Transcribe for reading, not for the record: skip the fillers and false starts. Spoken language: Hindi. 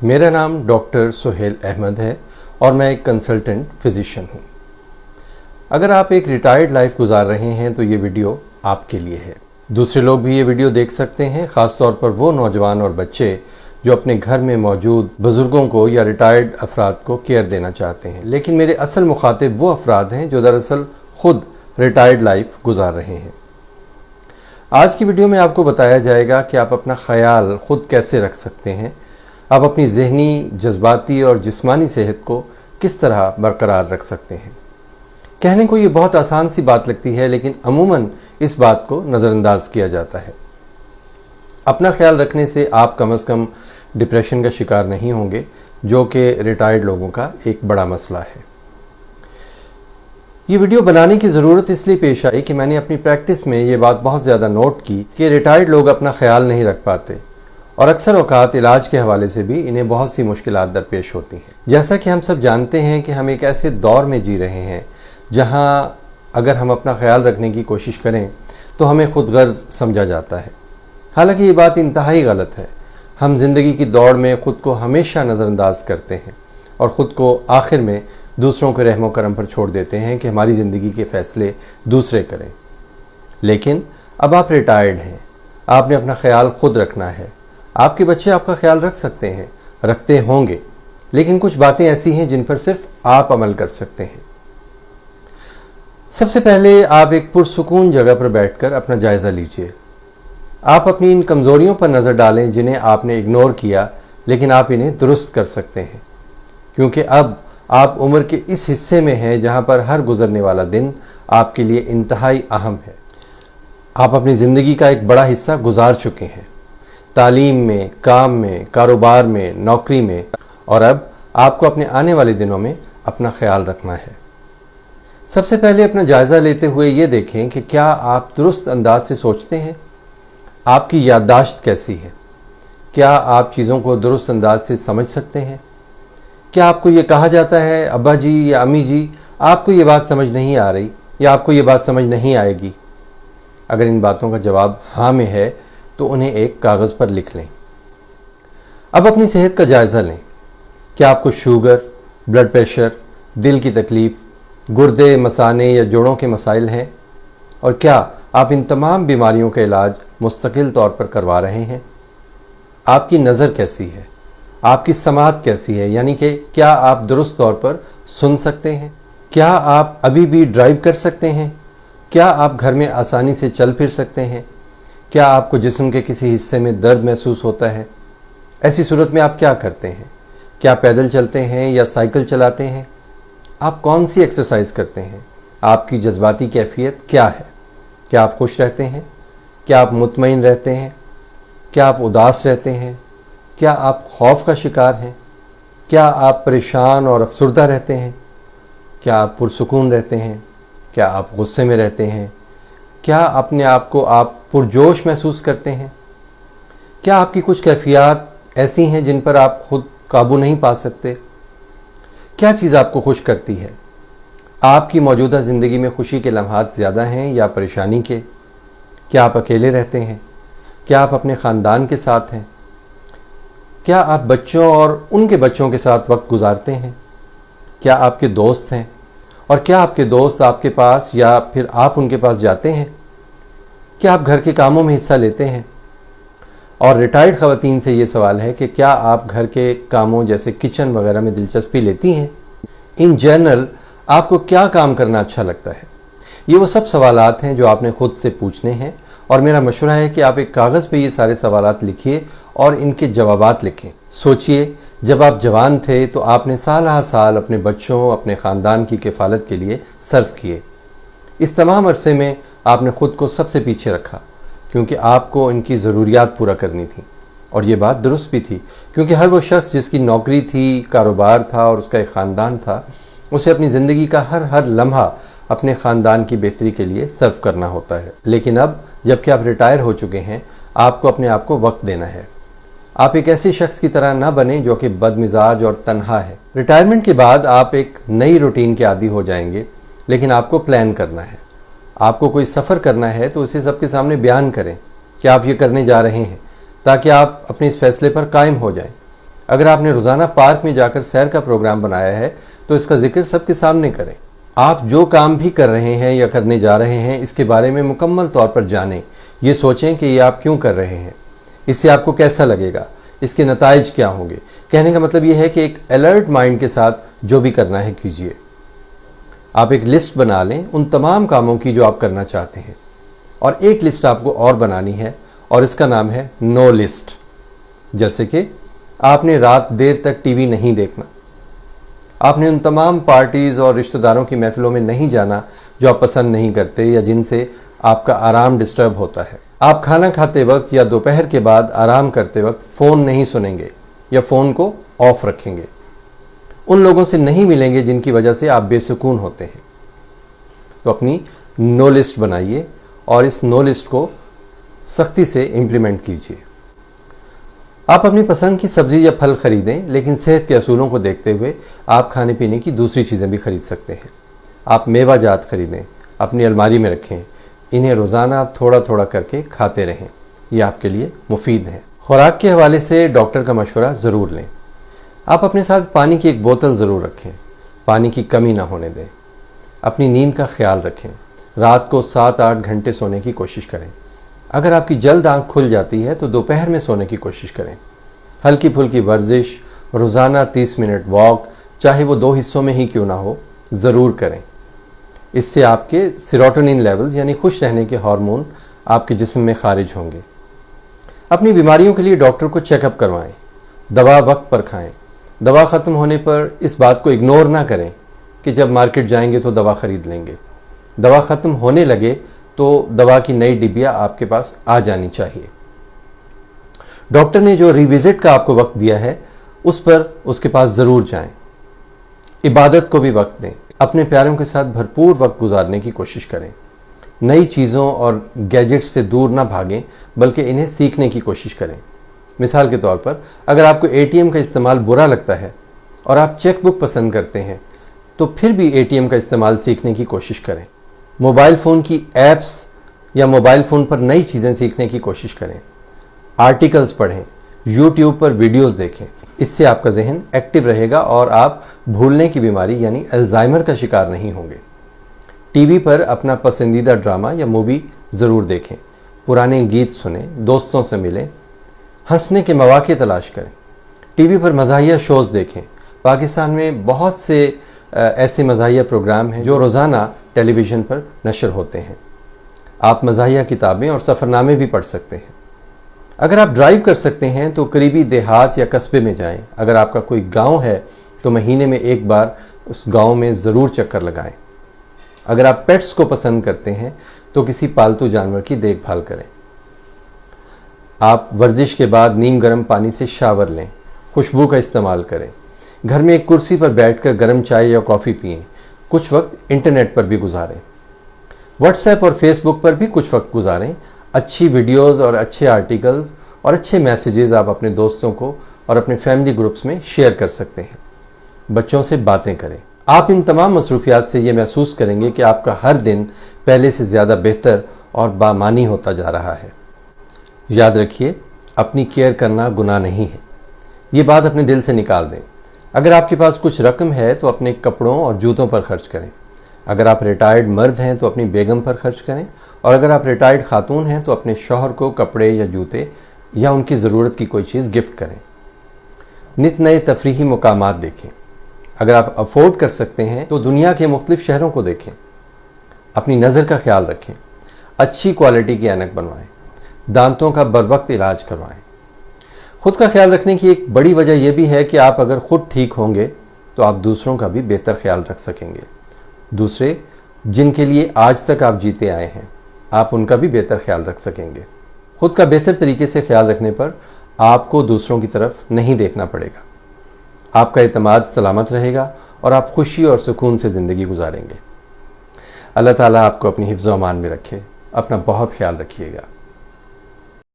मेरा नाम डॉक्टर सुहेल अहमद है और मैं एक कंसल्टेंट फिजिशियन हूँ। अगर आप एक रिटायर्ड लाइफ गुजार रहे हैं तो ये वीडियो आपके लिए है। दूसरे लोग भी ये वीडियो देख सकते हैं, ख़ास तौर पर वो नौजवान और बच्चे जो अपने घर में मौजूद बुज़ुर्गों को या रिटायर्ड अफराद को केयर देना चाहते हैं। लेकिन मेरे असल मुखातिब वो अफराद हैं जो दरअसल ख़ुद रिटायर्ड लाइफ गुजार रहे हैं। आज की वीडियो में आपको बताया जाएगा कि आप अपना ख्याल ख़ुद कैसे रख सकते हैं, आप अपनी ज़हनी, जज्बाती और जिस्मानी सेहत को किस तरह बरकरार रख सकते हैं। कहने को ये बहुत आसान सी बात लगती है, लेकिन अमूमन इस बात को नज़रअंदाज किया जाता है। अपना ख्याल रखने से आप कम से कम डिप्रेशन का शिकार नहीं होंगे, जो कि रिटायर्ड लोगों का एक बड़ा मसला है। ये वीडियो बनाने की ज़रूरत इसलिए पेश आई कि मैंने अपनी प्रैक्टिस में ये बात बहुत ज़्यादा नोट की कि रिटायर्ड लोग अपना ख्याल नहीं रख पाते और अक्सर औकात इलाज के हवाले से भी इन्हें बहुत सी मुश्किलात दरपेश होती हैं। जैसा कि हम सब जानते हैं कि हम एक ऐसे दौर में जी रहे हैं जहां अगर हम अपना ख्याल रखने की कोशिश करें तो हमें खुद गर्ज समझा जाता है। हालांकि ये बात इंतहाई गलत है। हम ज़िंदगी की दौड़ में ख़ुद को हमेशा नज़रअंदाज करते हैं और ख़ुद को आखिर में दूसरों के रहमो करम पर छोड़ देते हैं कि हमारी ज़िंदगी के फ़ैसले दूसरे करें। लेकिन अब आप रिटायर्ड हैं, आपने अपना ख्याल ख़ुद रखना है। आपके बच्चे आपका ख्याल रख सकते हैं, रखते होंगे, लेकिन कुछ बातें ऐसी हैं जिन पर सिर्फ आप अमल कर सकते हैं। सबसे पहले आप एक पुरसुकून जगह पर बैठकर अपना जायज़ा लीजिए। आप अपनी इन कमज़ोरियों पर नज़र डालें जिन्हें आपने इग्नोर किया, लेकिन आप इन्हें दुरुस्त कर सकते हैं, क्योंकि अब आप उम्र के इस हिस्से में हैं जहां पर हर गुजरने वाला दिन आपके लिए इंतहाई अहम है। आप अपनी ज़िंदगी का एक बड़ा हिस्सा गुजार चुके हैं, तालीम में, काम में, कारोबार में, नौकरी में, और अब आपको अपने आने वाले दिनों में अपना ख्याल रखना है। सबसे पहले अपना जायज़ा लेते हुए ये देखें कि क्या आप दुरुस्त अंदाज से सोचते हैं, आपकी याददाश्त कैसी है, क्या आप चीज़ों को दुरुस्त अंदाज से समझ सकते हैं। क्या आपको ये कहा जाता है अब्बा जी या अम्मी जी आपको ये बात समझ नहीं आ रही या आपको ये बात समझ नहीं आएगी। अगर इन बातों का जवाब हाँ में है तो उन्हें एक कागज़ पर लिख लें। अब अपनी सेहत का जायज़ा लें। क्या आपको शुगर, ब्लड प्रेशर, दिल की तकलीफ़, गुर्दे, मसाने या जोड़ों के मसाइल हैं, और क्या आप इन तमाम बीमारियों का इलाज मुस्तकिल तौर पर करवा रहे हैं। आपकी नज़र कैसी है, आपकी समाअत कैसी है, यानी कि क्या आप दुरुस्त तौर पर सुन सकते हैं, क्या आप अभी भी ड्राइव कर सकते हैं, क्या आप घर में आसानी से चल फिर सकते हैं, क्या आपको जिस्म के किसी हिस्से में दर्द महसूस होता है। ऐसी सूरत में आप क्या करते हैं, क्या पैदल चलते हैं या साइकिल चलाते हैं, आप कौन सी एक्सरसाइज करते हैं, आपकी जज्बाती कैफियत क्या है, क्या आप खुश रहते हैं, क्या आप मुतमईन रहते हैं, क्या आप उदास रहते हैं, क्या आप खौफ का शिकार हैं, क्या आप परेशान और अफसुर्दा रहते हैं, क्या आप पुरसुकून रहते हैं, क्या आप गुस्से में रहते हैं, क्या अपने आप को आप पुरजोश महसूस करते हैं, क्या आपकी कुछ कैफियत ऐसी हैं जिन पर आप खुद काबू नहीं पा सकते। क्या चीज़ आपको खुश करती है, आपकी मौजूदा ज़िंदगी में खुशी के लम्हात ज़्यादा हैं या परेशानी के। क्या आप अकेले रहते हैं, क्या आप अपने ख़ानदान के साथ हैं, क्या आप बच्चों और उनके बच्चों के साथ वक्त गुजारते हैं, क्या आपके दोस्त हैं और क्या आपके दोस्त आपके पास या फिर आप उनके पास जाते हैं, क्या आप घर के कामों में हिस्सा लेते हैं। और रिटायर्ड ख़वातीन से ये सवाल है कि क्या आप घर के कामों जैसे किचन वगैरह में दिलचस्पी लेती हैं। इन जनरल आपको क्या काम करना अच्छा लगता है। ये वो सब सवालात हैं जो आपने ख़ुद से पूछने हैं, और मेरा मशवरा है कि आप एक कागज़ पे ये सारे सवालात लिखिए और इनके जवाबात लिखें। सोचिए, जब आप जवान थे तो आपने साल हा साल अपने बच्चों, अपने ख़ानदान की किफ़ालत के लिए सर्व किए। इस तमाम अरसे में आपने ख़ुद को सबसे पीछे रखा, क्योंकि आपको इनकी ज़रूरियात पूरा करनी थी। और ये बात दुरुस्त भी थी, क्योंकि हर वो शख्स जिसकी नौकरी थी, कारोबार था और उसका एक ख़ानदान था, उसे अपनी ज़िंदगी का हर लम्हा अपने ख़ानदान की बेहतरी के लिए सर्व करना होता है। लेकिन अब जबकि आप रिटायर हो चुके हैं, आपको अपने आप को वक्त देना है। आप एक ऐसे शख्स की तरह ना बने जो कि बदमिजाज और तन्हा है। रिटायरमेंट के बाद आप एक नई रूटीन के आदी हो जाएंगे, लेकिन आपको प्लान करना है। आपको कोई सफ़र करना है तो उसे सबके सामने बयान करें कि आप ये करने जा रहे हैं, ताकि आप अपने इस फैसले पर कायम हो जाएं। अगर आपने रोज़ाना पार्क में जाकर सैर का प्रोग्राम बनाया है तो इसका जिक्र सबके सामने करें। आप जो काम भी कर रहे हैं या करने जा रहे हैं इसके बारे में मुकम्मल तौर पर जानें। ये सोचें कि ये आप क्यों कर रहे हैं, इससे आपको कैसा लगेगा, इसके नताइज क्या होंगे। कहने का मतलब ये है कि एक अलर्ट माइंड के साथ जो भी करना है कीजिए। आप एक लिस्ट बना लें उन तमाम कामों की जो आप करना चाहते हैं, और एक लिस्ट आपको और बनानी है और इसका नाम है नो लिस्ट। जैसे कि आपने रात देर तक टीवी नहीं देखना, आपने उन तमाम पार्टीज़ और रिश्तेदारों की महफिलों में नहीं जाना जो आप पसंद नहीं करते या जिनसे आपका आराम डिस्टर्ब होता है। आप खाना खाते वक्त या दोपहर के बाद आराम करते वक्त फ़ोन नहीं सुनेंगे या फ़ोन को ऑफ रखेंगे। उन लोगों से नहीं मिलेंगे जिनकी वजह से आप बेसुकून होते हैं। तो अपनी नो लिस्ट बनाइए और इस नो लिस्ट को सख्ती से इम्प्लीमेंट कीजिए। आप अपनी पसंद की सब्ज़ी या फल खरीदें, लेकिन सेहत के असूलों को देखते हुए आप खाने पीने की दूसरी चीज़ें भी खरीद सकते हैं। आप मेवा जात खरीदें, अपनी अलमारी में रखें, इन्हें रोज़ाना थोड़ा थोड़ा करके खाते रहें। ये आपके लिए मुफीद है। खुराक के हवाले से डॉक्टर का मशवरा ज़रूर लें। आप अपने साथ पानी की एक बोतल ज़रूर रखें, पानी की कमी ना होने दें। अपनी नींद का ख्याल रखें, रात को 7-8 घंटे सोने की कोशिश करें। अगर आपकी जल्द आंख खुल जाती है तो दोपहर में सोने की कोशिश करें। हल्की फुल्की वर्जिश, रोज़ाना 30 मिनट वॉक, चाहे वो 2 हिस्सों में ही क्यों ना हो, ज़रूर करें। इससे आपके सेरोटोनिन लेवल्स यानी खुश रहने के हार्मोन आपके जिस्म में खारिज होंगे। अपनी बीमारियों के लिए डॉक्टर को चेकअप करवाएं, दवा वक्त पर खाएं। दवा ख़त्म होने पर इस बात को इग्नोर ना करें कि जब मार्केट जाएंगे तो दवा ख़रीद लेंगे। दवा ख़त्म होने लगे तो दवा की नई डिबिया आपके पास आ जानी चाहिए। डॉक्टर ने जो रिविज़िट का आपको वक्त दिया है उस पर उसके पास ज़रूर जाएं। इबादत को भी वक्त दें। अपने प्यारों के साथ भरपूर वक्त गुजारने की कोशिश करें। नई चीज़ों और गैजेट्स से दूर ना भागें, बल्कि इन्हें सीखने की कोशिश करें। मिसाल के तौर पर अगर आपको एटीएम का इस्तेमाल बुरा लगता है और आप चेक बुक पसंद करते हैं तो फिर भी एटीएम का इस्तेमाल सीखने की कोशिश करें। मोबाइल फ़ोन की ऐप्स या मोबाइल फ़ोन पर नई चीज़ें सीखने की कोशिश करें। आर्टिकल्स पढ़ें, यूट्यूब पर वीडियोस देखें। इससे आपका जहन एक्टिव रहेगा और आप भूलने की बीमारी यानी अल्जाइमर का शिकार नहीं होंगे। टीवी पर अपना पसंदीदा ड्रामा या मूवी ज़रूर देखें। पुराने गीत सुनें, दोस्तों से मिलें, हंसने के मौके तलाश करें। टीवी पर मज़ाहिया शोज़ देखें। पाकिस्तान में बहुत से ऐसे मज़ाहिया प्रोग्राम हैं जो रोज़ाना टेलीविज़न पर नशर होते हैं। आप मज़ाहिया किताबें और सफ़रनामे भी पढ़ सकते हैं। अगर आप ड्राइव कर सकते हैं तो करीबी देहात या कस्बे में जाएं। अगर आपका कोई गांव है तो महीने में एक बार उस गांव में ज़रूर चक्कर लगाएं। अगर आप पेट्स को पसंद करते हैं तो किसी पालतू जानवर की देखभाल करें। आप वर्जिश के बाद नीम गर्म पानी से शावर लें, खुशबू का इस्तेमाल करें। घर में एक कुर्सी पर बैठकर गर्म चाय या कॉफ़ी पिएं। कुछ वक्त इंटरनेट पर भी गुजारें। व्हाट्सएप और फेसबुक पर भी कुछ वक्त गुजारें। अच्छी वीडियोस और अच्छे आर्टिकल्स और अच्छे मैसेजेस आप अपने दोस्तों को और अपने फैमिली ग्रुप्स में शेयर कर सकते हैं। बच्चों से बातें करें। आप इन तमाम मसरूफियात से ये महसूस करेंगे कि आपका हर दिन पहले से ज़्यादा बेहतर और बामानी होता जा रहा है। याद रखिए, अपनी केयर करना गुनाह नहीं है। ये बात अपने दिल से निकाल दें। अगर आपके पास कुछ रकम है तो अपने कपड़ों और जूतों पर खर्च करें। अगर आप रिटायर्ड मर्द हैं तो अपनी बेगम पर खर्च करें, और अगर आप रिटायर्ड खातून हैं तो अपने शौहर को कपड़े या जूते या उनकी ज़रूरत की कोई चीज़ गिफ्ट करें। नित नए तफरीही मुकामात देखें। अगर आप अफोर्ड कर सकते हैं तो दुनिया के मुख्तलिफ शहरों को देखें। अपनी नज़र का ख्याल रखें। अच्छी क्वालिटी की ऐनक बनवाएं। दांतों का बर वक्त इलाज करवाएं। खुद का ख्याल रखने की एक बड़ी वजह यह भी है कि आप अगर खुद ठीक होंगे तो आप दूसरों का भी बेहतर ख्याल रख सकेंगे। दूसरे जिनके लिए आज तक आप जीते आए हैं, आप उनका भी बेहतर ख्याल रख सकेंगे। खुद का बेहतर तरीके से ख्याल रखने पर आपको दूसरों की तरफ नहीं देखना पड़ेगा। आपका एतमाद सलामत रहेगा और आप खुशी और सुकून से ज़िंदगी गुजारेंगे। अल्लाह ताला आपको अपनी हिफ्ज़-ओ-अमान में रखे। अपना बहुत ख्याल रखिएगा।